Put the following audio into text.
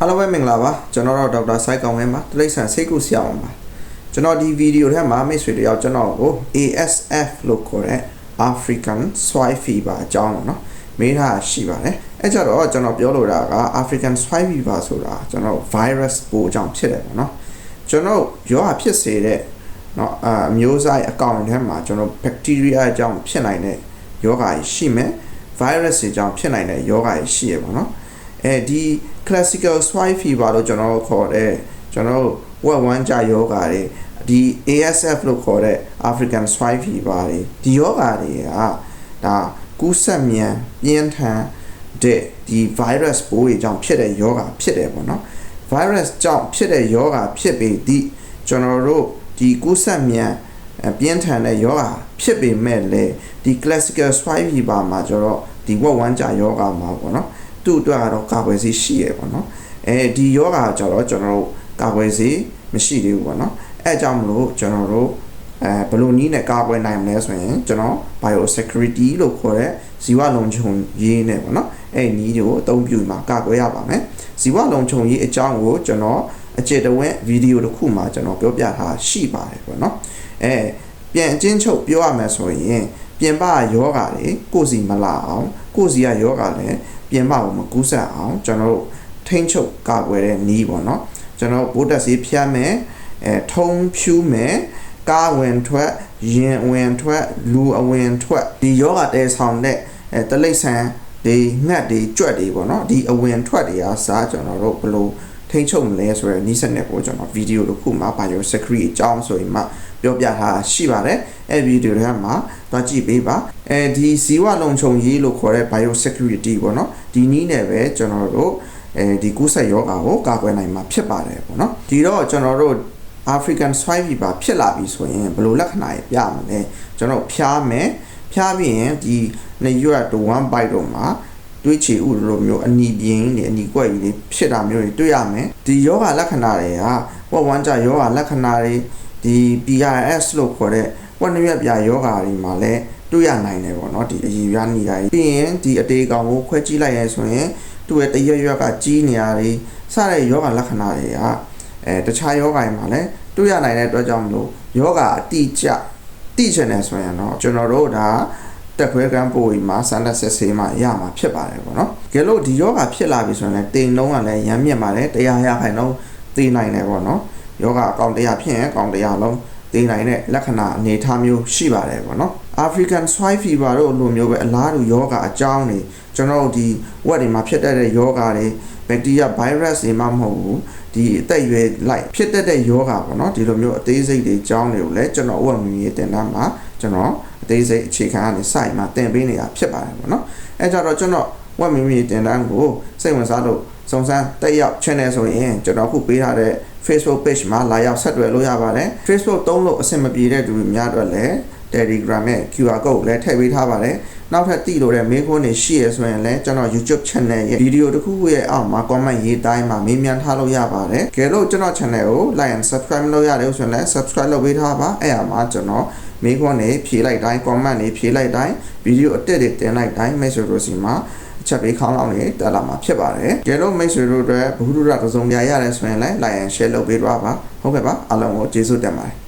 Hello ပဲမင်္ဂလာပါကျွန်တော်ဒေါက်တာစိုက်ကောင်ဝင်းပါတိရစ္ဆာန်စိတ်ကူဆရာဝန်ပါကျွန်တော်ဒီဗီဒီယိုထဲမှာမိတ်ဆွေတယောက်ကျွန်တော်ကို ASF လို့ခေါ်တဲ့ African Swine Fever အကြောင်းပေါ့နော်မေးထားရှိပါတယ်အဲကြတော့ကျွန်တော်ပြောလိုတာက African Swine Fever ဆိုတာကျွန်တော် virus ပိုးအကြောင်းဖြစ်တယ်ပေါ့နော်ကျွန်တော်ရောဂါဖြစ်စေတဲ့เนาะအမျိုးအစားအကောင်ထဲမှာကျွန်တော် bacteria အကြောင်းဖြစ်နိုင်တဲ့ရောဂါရှိမယ် virus အကြောင်းဖြစ်နိုင်တဲ့ရောဂါရှိရပေါ့နော်ဒီ classical swine fever လို့ကျွန်တော်ခေါ်တဲ့ကျွန်တော်ဝက်ဝမ်းကြယောဂါတွေဒီ ASF လို့ခေါ်တဲ့ African swine fever တွေဒီယောဂါတွေကဒါကူးစက်မြန်ပြင်းထန်တဲ့ဒီ virus ပိုးတွေကြောင့်ဖြစ်တဲ့ယောဂါဖြစ်တယ်ပေါ့နော် virus ကြောင့်ဖြစ်တဲ့ယောဂါဖြစ်ပြီးဒီကျွန်တော်တို့ဒီကူးစက်မြန်ပြင်းထန်တဲ့ယောဂါဖြစ်ပေမဲ့လေဒီ classical swine fever မှာကျတော့ဒီဝက်ဝမ်းကြယောဂါမှာပေါ့နော်သူ့အတွက်ကတော့ကာကွယ်ဆေးရှိရပေါ့နော်ဒီယောဂါကျတော့ကျွန်တော်တို့ကာကွယ်ဆေးမရှိသေးဘူးပေါ့နော်အဲကြောင့်မလို့ကျွန်တော်တို့ဘယ်လိုနည်းနဲ့ကာကွယ်နိုင်မလဲဆိုရင်ကျွန်တော် biosecurity လို့ခေါ်တဲ့ဇီဝလုံခြုံရေးနဲ့ပေါ့နော်အဲ့နည်းတွေကိုအသုံးပြုမှာကာကွယ်ရပါမယ်ဇီဝလုံခြုံရေးအကြောင်းကိုကျွန်တော်အကျဉ်းတဝင့်ဗီဒီယိုတစ်ခုမှာကျွန်တော်ပြောပြထားရှိပါတယ်ပေါ့နော်ပြန်အချင်းချုပ်ပြောရမယ်ဆိုရင်ပြင်ပယောဂါတွေကိုယ်စီမလာအောင်ကိုယ်စီကယောဂါလည်းပြင်ပကိုမကူးစက်အောင်ကျွန်တော်တို့ထိန်းချုပ်ကာကွယ်တဲ့နည်းပေါ့နော်ကျွန်တော်ဘိုးတက်စီဖျက်မယ်ထုံဖြူးမယ်ကားဝင်ထွက်ရင်ဝင်ထွက်လူအဝင်ထွက်ဒီယောဂတဲဆောင်တဲ့တလိပ်ဆန်ဒီငှက်တွေကြွက်တွေပေါ့နော်ဒီအဝင်ထွက်တွေအားစားကျွန်တော်တို့ဘယ်လိုထိန်းချုပ်မလဲဆိုရယ်နီးစနစ်ကိုကျွန်တော်ဗီဒီယိုတစ်ခုမှာ biosecurity အကြောင်းဆိုရင်မှပြောပြထားရှိပါတယ်အဲ့ဗီဒီယိုထဲမှာသွားကြည့်ပေးပါဒီဇီဝလုံခြုံရေးလို့ခေါ်တဲ့ biosecurity ပေါ့နော်ဒီနည်းနဲ့ပဲကျွန်တော်တို့ဒီကူးစက်ရောဂါကိုကာကွယ်နိုင်မှာဖြစ်ပါတယ်ပေါ့နော်ဒီတော့ကျွန်တော်တို့ African Swine Fever ဖြစ်လာပြီဆိုရင်ဘယ်လိုလက္ခဏာတွေပြမလဲကျွန်တော်ဖျားမယ်ဖျားပြီးရင်ဒီနှစ်ရွက်1 bite တော့မှာတွေးချေဥလိုမျိုးအနီပြင်းတွေအနီကွက်ကြီးတွေဖြစ်တာမျိုးတွေတွေ့ရမယ်ဒီယောဂလက္ခဏာတွေကဝက်ဝမ်းကြယောဂလက္ခဏာတွေဒီ PRS လို့ခေါ်တဲ့ဝက်နှစ်ရွက်ပြယောဂါတွေမှာလည်းတွေ့ရနိုင်တယ်ပေါ့နော်ဒီအရည်ပြားနေတာကြီးပြီးရင်ဒီအတေးကောင်ကိုခွဲကြည့်လိုက်ရဲဆိုရင်သူ့ရဲ့တရွက်ရွက်ကကြီးနေရာတွေစတဲ့ယောဂလက္ခဏာတွေကတခြားယောဂါတွေမှာလည်းတွေ့ရနိုင်တဲ့အတွက်ကြောင့်မလို့ယောဂအတိအကျသိချင်တယ်ဆိုရင်တော့ကျွန်တော်တို့ဒါတက်ခွဲကန်းပို့ပြီးမှစမ်းလက်စစ်ဆေးမှရမှာဖြစ်ပါတယ်ပေါ့နော်ကဲလို့ဒီယောဂဖြစ်လာပြီဆိုရင်လည်းတိမ်လုံးကလည်းရမ်းမြင့်ပါတယ်100%သိနိုင်တယ်ပေါ့နော်ယောဂအကောင်100ဖြစ်ရင်အကောင်100လုံးသိနိုင်တဲ့လက္ခဏာအနေအထားမျိုးရှိပါတယ်ပေါ့နော် African Swine Fever တို့လိုမျိုးပဲအလားတူယောဂအကြောင်းတွေကျွန်တော်တို့ဒီဝက်တွေမှာဖြစ်တတ်တဲ့ယောဂတွေ bacteria virus တွေမှမဟုတ်ဘူးဒီအသက်အရွယ်လိုက်ဖြစ်တတ်တဲ့ယောဂပေါ့နော်ဒီလိုမျိုးအသေးစိတ်တွေအကြောင်းတွေကိုလည်းကျွန်တော်ဝက်မီရေးတင်တာမှာကျွန်တော်အသေးစိတ်အခြေခံကနေစိုက်မှာတင်ပေးနေတာဖြစ်ပါတယ်ပေါ့နော်အဲကြတော့ကျွန်တော်ဝက်မီရေးတင်တန်းကိုစိတ်ဝင်စားလို့စုံစမ်းတက်ရောက် channel ဆိုရင်ကျွန်တော်ခုပေးထားတဲ့ Facebook page မှာလာရောက်ဆက်သွယ်လို့ရပါတယ် Facebook သုံးလို့အဆင်မပြေတဲ့သူတွေများတော့လည်း Telegram နဲ့ QR code လည်းထည့်ပေးထားပါတယ်နောက်ထပ်သိလို့တဲ့မေးခွန်းတွေရှိရဆိုရင်လည်းကျွန်တော် YouTube channel ရဲ့ဗီဒီယိုတစ်ခုခုရဲ့အောက်မှာ comment ရေးတိုင်းမှာမေးမြန်းထားလို့ရပါတယ်ကဲလို့ကျွန်တော် channel ကို like and subscribe လုပ်ရတယ်ဆိုရင်လည်း subscribe လုပ်ပေးထားပါအဲ့အမှာကျွန်တော်မေးခွန်းတွေဖြေလိုက်တိုင်း comment တွေဖြေလိုက်တိုင်းဗီဒီယိုအတက်တွေတင်လိုက်တိုင်းမိတ်ဆွေတို့စီမှာချက်ပေးခေါင်းလောင်းနေတက်လာမှာဖြစ်ပါတယ်။ကြည့်လို့မိတ်ဆွေတို့အတွက်ဘုဟုတ္တရသုံးပြရတယ်ဆိုရင်လည်း like and share လုပ်ပေးတော့ပါ။ဟုတ်ကဲ့ပါအားလုံးကိုကျေးဇူးတင်ပါတယ်။